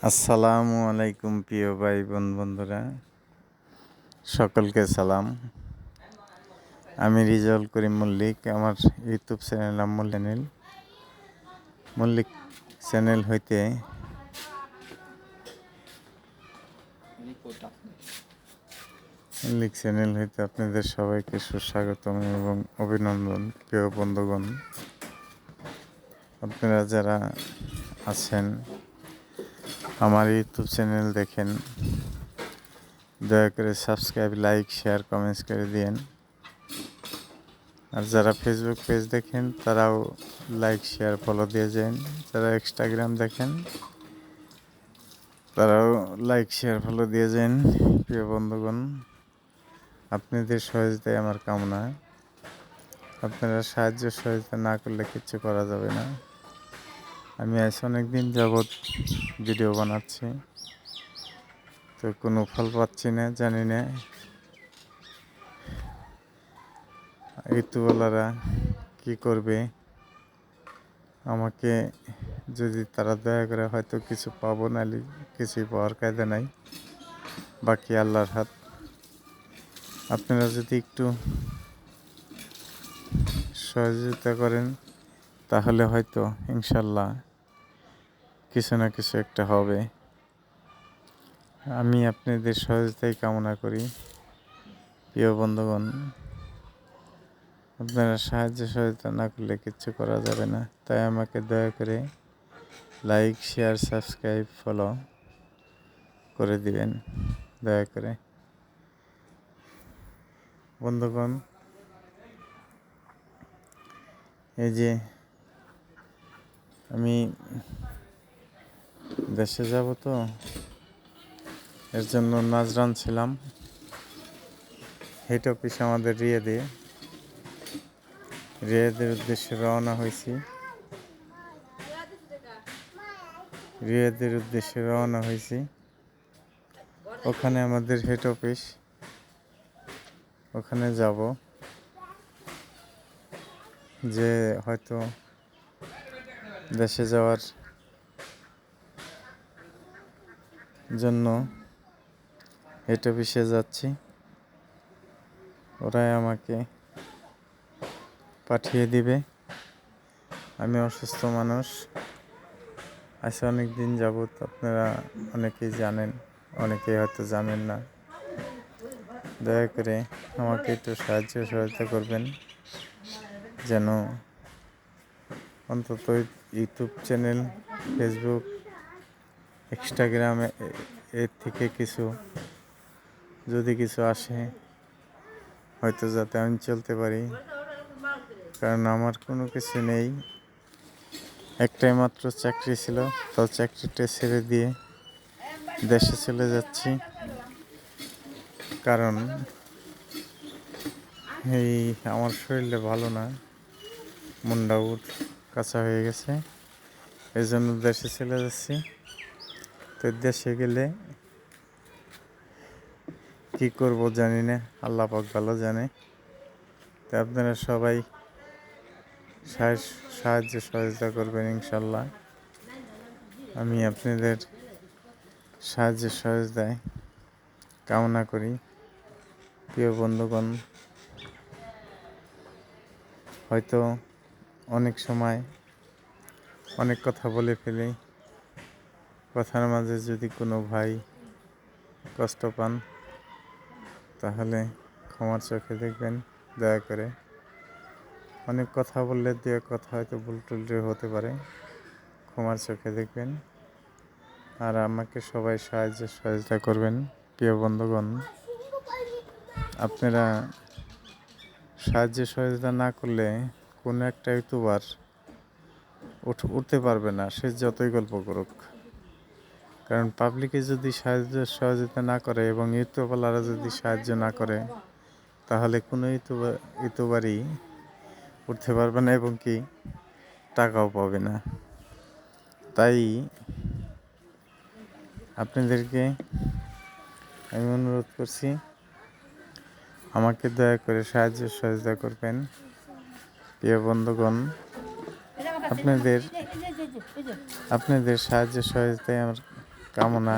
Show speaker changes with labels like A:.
A: আসসালামু আলাইকুম প্রিয় ভাই বোন বন্ধুরা, সকলকে সালাম। আমি রিজাউল করিম মল্লিক। আমার ইউটিউব চ্যানেল নাম মল্লিক চ্যানেল হইতে আপনাদের সবাইকে সুস্বাগতম এবং অভিনন্দন। প্রিয় বন্ধুগণ, আপনারা যারা আছেন আমার ইউটিউব চ্যানেল দেখেন, দয়া করে সাবস্ক্রাইব, লাইক, শেয়ার, কমেন্টস করে দিন। আর যারা ফেসবুক পেজ দেখেন তারাও লাইক, শেয়ার, ফলো দিয়ে যান। যারা ইনস্টাগ্রাম দেখেন তারাও লাইক, শেয়ার, ফলো দিয়ে যান। প্রিয় বন্ধুগণ, আপনাদের সহযোগিতায় আমার কামনা। আপনারা সাহায্য সহযোগিতা না করলে কিচ্ছু করা যাবে না। আমি আজ অনেক দিন যাবৎ ভিডিও বানাচ্ছি, তো কোনো ফল পাচ্ছি না। জানি না ইউটিউবওয়ালারা কী করবে। আমাকে যদি তারা দয়া করে হয়তো কিছু পাবো, নাহলে কিছুই পাওয়ার কায়দা নাই। বাকি আল্লাহর হাত। আপনারা যদি একটু সহযোগিতা করেন তাহলে হয়তো ইনশাল্লাহ কিছু না কিছু একটা হবে। আমি আপনাদের সহযোগিতাই কামনা করি। প্রিয় বন্ধুগণ, আপনারা সাহায্য সহযোগিতা না করলে কিচ্ছু করা যাবে না। তাই আমাকে দয়া করে লাইক, শেয়ার, সাবস্ক্রাইব, ফলো করে দিবেন দয়া করে। বন্ধুগণ, এই যে আমি দেশে যাব, তো এর জন্য নাজরান ছিলাম। হেড অফিস আমাদের রিয়াদের উদ্দেশ্যে রওনা হয়েছি। ওখানে আমাদের হেড অফিস, ওখানে যাব। যে হয়তো দেশে যাওয়ার জন্য হেড অফিসে যাচ্ছি। ওরাই আমাকে পাঠিয়ে দিবে। আমি অসুস্থ মানুষ, আজ অনেক দিন যাবত। আপনারা অনেকেই জানেন, অনেকেই হয়তো জানেন না। দয়া করে আমাকে একটু সাহায্য সহায়তা করবেন, যেন অন্তত ইউটিউব চ্যানেল, ফেসবুক, ইনস্টাগ্রামে এর থেকে যদি কিছু আসে, হয়তো যাতে আমি চলতে পারি। কারণ আমার কোনো কিছু নেই, একটাই মাত্র চাকরি ছিল, তো চাকরিটা ছেড়ে দিয়ে দেশে চলে যাচ্ছি। কারণ এই আমার শরীরটা ভালো না, মনটা কাঁচা হয়ে গেছে, এই জন্য দেশে চলে যাচ্ছি। তো দেশে গেলে কি করব জানি না, আল্লাহ পাক ভালো জানে। তো আপনারা সবাই সাহায্য সহযোগিতা করবেন ইনশাল্লাহ। আমি আপনাদের সাহায্য সহযোগিতায় কামনা করি। প্রিয় বন্ধুগণ, হয়তো অনেক সময় অনেক কথা বলে ফেলি। কথার মাঝে যদি কোনো ভাই কষ্ট পান তাহলে ক্ষমার চোখে দেখবেন দয়া করে। অনেক কথা বললে দু এক কথা হয়তো ভুল টুলটে হতে পারে, ক্ষমার চোখে দেখবেন। আর আমাকে সবাই সাহায্য সহযোগিতা করবেন। প্রিয় বন্ধুগণ, আপনারা সাহায্য সহযোগিতা না করলে কোনো একটা ইউটিউবার উঠতে পারবে না, সে যতই গল্প করুক। কারণ পাবলিকে যদি সাহায্য সহযোগিতা না করে এবং ইউটিউবাররা যদি সাহায্য না করে, তাহলে কোনো ইউটিউবারই উঠতে পারবে না এবং কি টাকাও পাবে না। তাই আপনাদেরকে আমি অনুরোধ করছি, আমাকে দয়া করে সাহায্য সহযোগিতা করবেন। প্রিয় বন্ধুগণ, আপনাদের সাহায্য সহযোগিতায় আমার কামনা